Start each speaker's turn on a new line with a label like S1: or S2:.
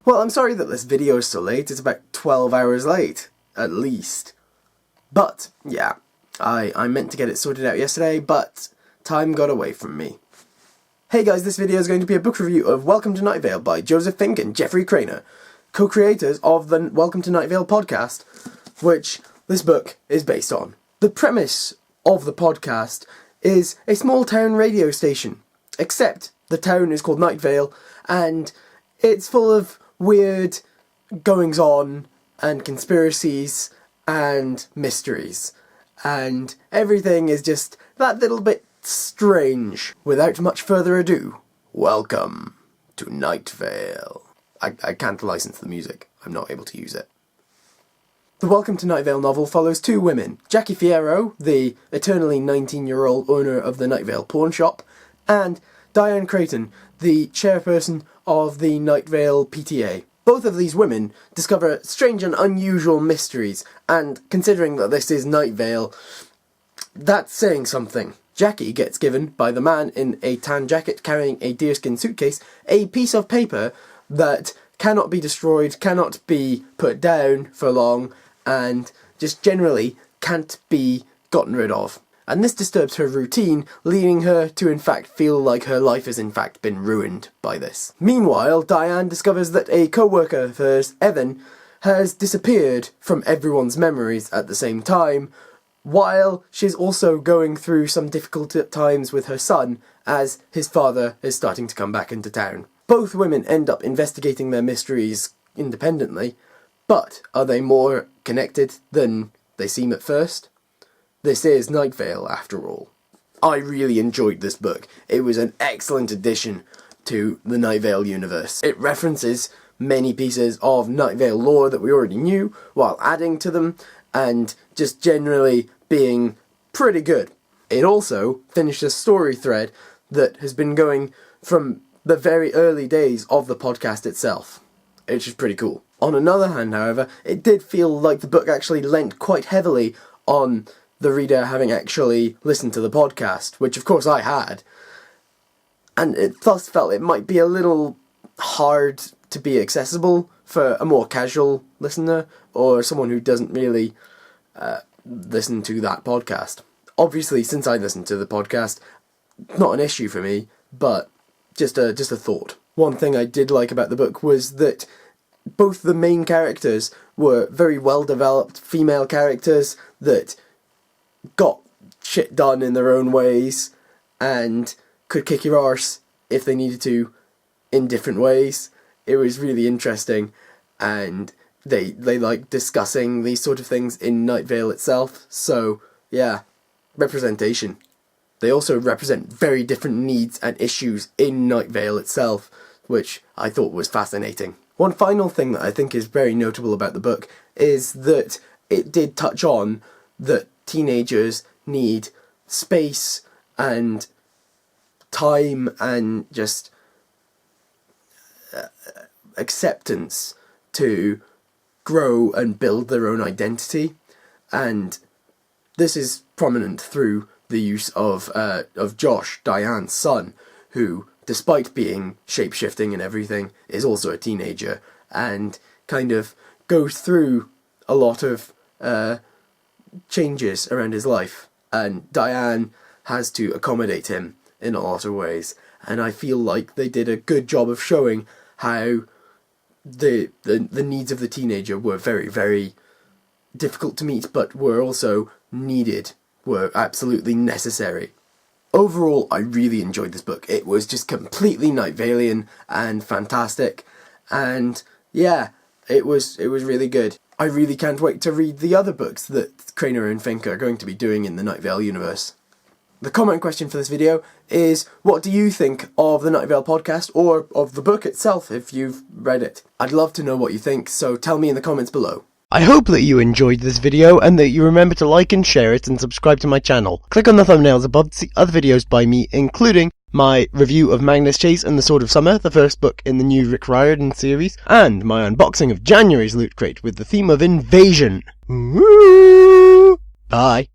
S1: Well, I'm sorry that this video is so late. It's about 12 hours late, at least. But, yeah, I meant to get it sorted out yesterday, but time got away from me. Hey guys, this video is going to be a book review of Welcome to Night Vale by Joseph Fink and Jeffrey Craner, co-creators of the Welcome to Night Vale podcast, which this book is based on. The premise of the podcast is a small town radio station, except the town is called Night Vale, and it's full of weird goings-on and conspiracies and mysteries, and everything is just that little bit strange. Without much further ado, welcome to Night Vale. I can't license the music. I'm not able to use it. The Welcome to Night Vale novel follows two women, Jackie Fierro, the eternally 19-year-old owner of the Night Vale pawn shop, and Diane Creighton, the chairperson of the Night Vale PTA. Both of these women discover strange and unusual mysteries, and considering that this is Night Vale, that's saying something. Jackie gets given, by the man in a tan jacket carrying a deerskin suitcase, a piece of paper that cannot be destroyed, cannot be put down for long, and just generally can't be gotten rid of. And this disturbs her routine, leading her to in fact feel like her life has in fact been ruined by this. Meanwhile, Diane discovers that a co-worker of hers, Evan, has disappeared from everyone's memories at the same time, while she's also going through some difficult times with her son as his father is starting to come back into town. Both women end up investigating their mysteries independently, but are they more connected than they seem at first? This is Night Vale, after all. I really enjoyed this book. It was an excellent addition to the Night Vale universe. It references many pieces of Night Vale lore that we already knew, while adding to them, and just generally being pretty good. It also finished a story thread that has been going from the very early days of the podcast itself, which is pretty cool. On another hand, however, it did feel like the book actually lent quite heavily on the reader having actually listened to the podcast, which of course I had, and it thus felt it might be a little hard to be accessible for a more casual listener, or someone who doesn't really listen to that podcast. Obviously, since I listened to the podcast, not an issue for me, but just a thought. One thing I did like about the book was that both the main characters were very well developed female characters that got shit done in their own ways and could kick your arse if they needed to in different ways. It was really interesting, and they like discussing these sort of things in Night Vale itself. So yeah, representation. They also represent very different needs and issues in Night Vale itself, which I thought was fascinating. One final thing that I think is very notable about the book is that it did touch on that teenagers need space and time and just acceptance to grow and build their own identity, and this is prominent through the use of Josh, Diane's son, who, despite being shape-shifting and everything, is also a teenager and kind of goes through a lot of changes around his life, and Diane has to accommodate him in a lot of ways, and I feel like they did a good job of showing how the needs of the teenager were very, very difficult to meet, but were also needed, were absolutely necessary. Overall, I really enjoyed this book. It was just completely Night Valean and fantastic, and yeah, it was really good. I really can't wait to read the other books that Craner and Fink are going to be doing in the Night Vale universe. The comment question for this video is, what do you think of the Night Vale podcast, or of the book itself if you've read it? I'd love to know what you think, so tell me in the comments below. I hope that you enjoyed this video and that you remember to like and share it and subscribe to my channel. Click on the thumbnails above to see other videos by me, including my review of Magnus Chase and the Sword of Summer, the first book in the new Rick Riordan series, and my unboxing of January's Loot Crate with the theme of invasion. Bye.